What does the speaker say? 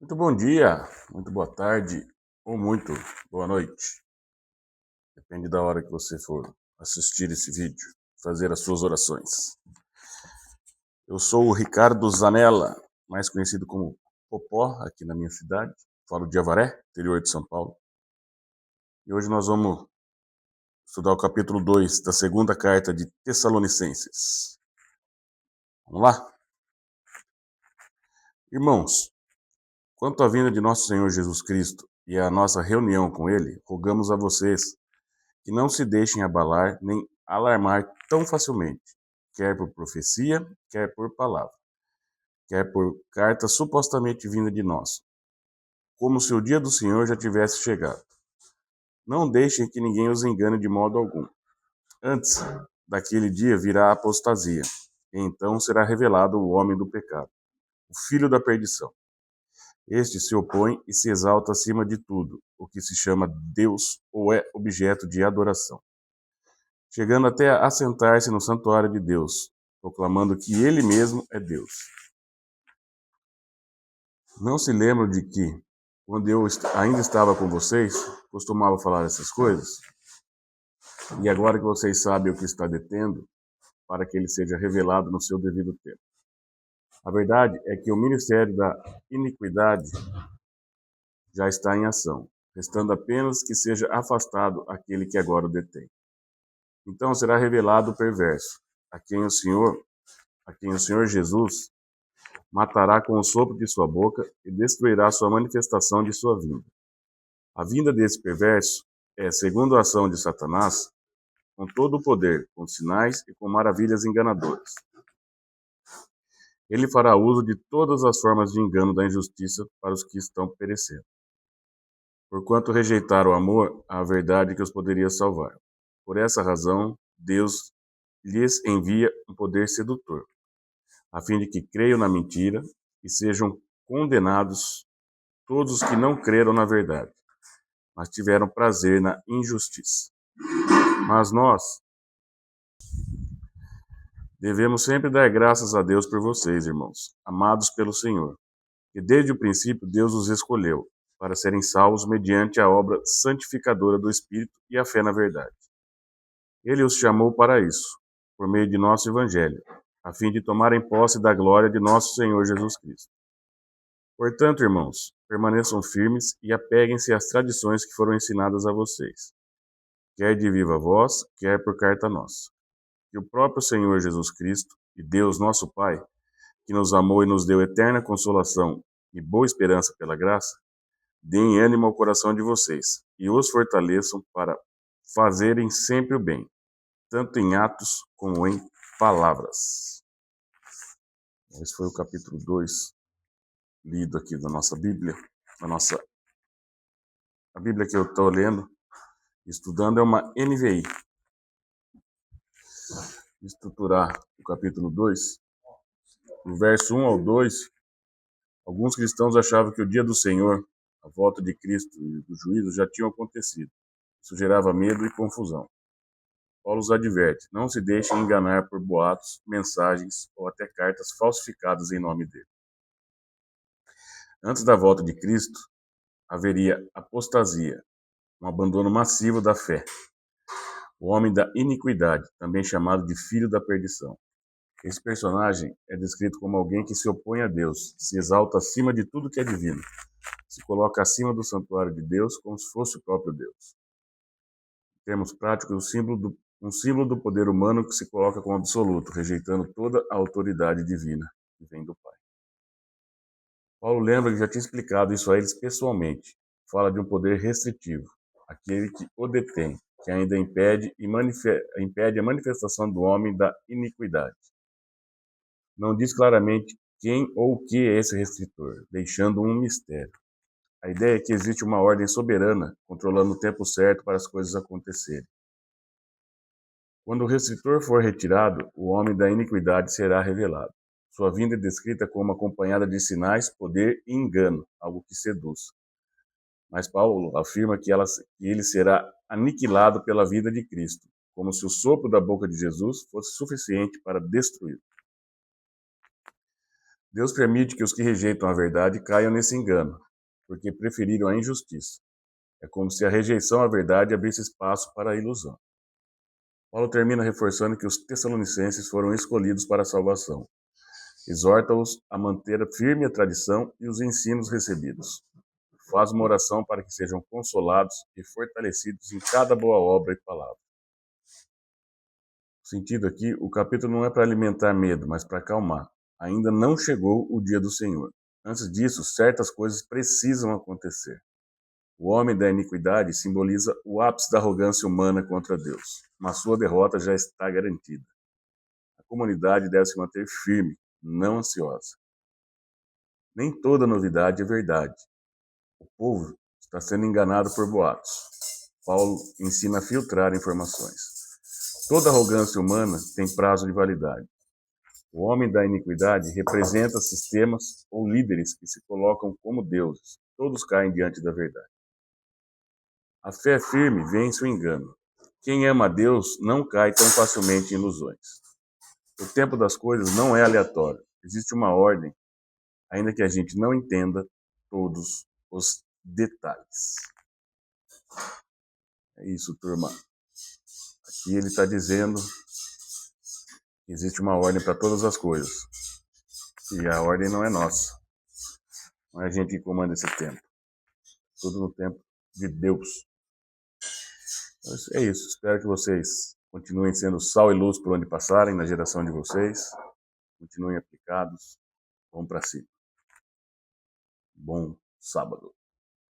Muito bom dia, muito boa tarde ou muito boa noite. Depende da hora que você for assistir esse vídeo, fazer as suas orações. Eu sou o Ricardo Zanella, mais conhecido como Popó, aqui na minha cidade. Falo de Avaré, interior de São Paulo. E hoje nós vamos estudar o capítulo 2 da segunda carta de Tessalonicenses. Vamos lá? Irmãos, quanto à vinda de nosso Senhor Jesus Cristo e à nossa reunião com Ele, rogamos a vocês que não se deixem abalar nem alarmar tão facilmente, quer por profecia, quer por palavra, quer por carta supostamente vinda de nós, como se o dia do Senhor já tivesse chegado. Não deixem que ninguém os engane de modo algum. Antes daquele dia virá a apostasia, e então será revelado o homem do pecado, o filho da perdição. Este se opõe e se exalta acima de tudo, o que se chama Deus ou é objeto de adoração, chegando até a assentar-se no santuário de Deus, proclamando que ele mesmo é Deus. Não se lembram de que, quando eu ainda estava com vocês, costumava falar essas coisas? E agora que vocês sabem o que está detendo, para que ele seja revelado no seu devido tempo. A verdade é que o ministério da iniquidade já está em ação, restando apenas que seja afastado aquele que agora o detém. Então será revelado o perverso, a quem o Senhor Jesus matará com o sopro de sua boca e destruirá sua manifestação de sua vinda. A vinda desse perverso é, segundo a ação de Satanás, com todo o poder, com sinais e com maravilhas enganadoras. Ele fará uso de todas as formas de engano da injustiça para os que estão perecendo, porquanto rejeitaram o amor à verdade que os poderia salvar. Por essa razão, Deus lhes envia um poder sedutor, a fim de que creiam na mentira e sejam condenados todos os que não creram na verdade, mas tiveram prazer na injustiça. Mas nós devemos sempre dar graças a Deus por vocês, irmãos, amados pelo Senhor, que desde o princípio Deus os escolheu para serem salvos mediante a obra santificadora do Espírito e a fé na verdade. Ele os chamou para isso, por meio de nosso Evangelho, a fim de tomarem posse da glória de nosso Senhor Jesus Cristo. Portanto, irmãos, permaneçam firmes e apeguem-se às tradições que foram ensinadas a vocês, quer de viva voz, quer por carta nossa. Que o próprio Senhor Jesus Cristo e Deus nosso Pai, que nos amou e nos deu eterna consolação e boa esperança pela graça, deem ânimo ao coração de vocês e os fortaleçam para fazerem sempre o bem, tanto em atos como em palavras. Esse foi o capítulo 2, lido aqui da nossa Bíblia. A Bíblia que eu estou lendo, estudando, é uma NVI. Estruturar o capítulo 2, do verso 1 ao 2, alguns cristãos achavam que o dia do Senhor, a volta de Cristo e do juízo já tinham acontecido. Isso gerava medo e confusão. Paulo os adverte: não se deixem enganar por boatos, mensagens ou até cartas falsificadas em nome dele. Antes da volta de Cristo, haveria apostasia, um abandono massivo da fé. O homem da iniquidade, também chamado de filho da perdição. Esse personagem é descrito como alguém que se opõe a Deus, se exalta acima de tudo que é divino, se coloca acima do santuário de Deus como se fosse o próprio Deus. Em termos práticos, um símbolo do poder humano que se coloca como absoluto, rejeitando toda a autoridade divina que vem do Pai. Paulo lembra que já tinha explicado isso a eles pessoalmente. Fala de um poder restritivo, aquele que o detém, que ainda impede a manifestação do homem da iniquidade. Não diz claramente quem ou o que é esse restritor, deixando um mistério. A ideia é que existe uma ordem soberana controlando o tempo certo para as coisas acontecerem. Quando o restritor for retirado, o homem da iniquidade será revelado. Sua vinda é descrita como acompanhada de sinais, poder e engano, algo que seduz. Mas Paulo afirma que ele será aniquilado pela vida de Cristo, como se o sopro da boca de Jesus fosse suficiente para destruí-lo. Deus permite que os que rejeitam a verdade caiam nesse engano, porque preferiram a injustiça. É como se a rejeição à verdade abrisse espaço para a ilusão. Paulo termina reforçando que os tessalonicenses foram escolhidos para a salvação. Exorta-os a manter firme a tradição e os ensinos recebidos. Faz uma oração para que sejam consolados e fortalecidos em cada boa obra e palavra. O sentido aqui, o capítulo não é para alimentar medo, mas para acalmar. Ainda não chegou o dia do Senhor. Antes disso, certas coisas precisam acontecer. O homem da iniquidade simboliza o ápice da arrogância humana contra Deus, mas sua derrota já está garantida. A comunidade deve se manter firme, não ansiosa. Nem toda novidade é verdade. O povo está sendo enganado por boatos. Paulo ensina a filtrar informações. Toda arrogância humana tem prazo de validade. O homem da iniquidade representa sistemas ou líderes que se colocam como deuses. Todos caem diante da verdade. A fé firme vence o engano. Quem ama a Deus não cai tão facilmente em ilusões. O tempo das coisas não é aleatório. Existe uma ordem, ainda que a gente não entenda todos os detalhes. É isso, turma. Aqui ele está dizendo que existe uma ordem para todas as coisas. E a ordem não é nossa. Não é a gente que comanda esse tempo. Tudo no tempo de Deus. Mas é isso. Espero que vocês continuem sendo sal e luz por onde passarem na geração de vocês. Continuem aplicados. Vamos para cima. Bom sábado.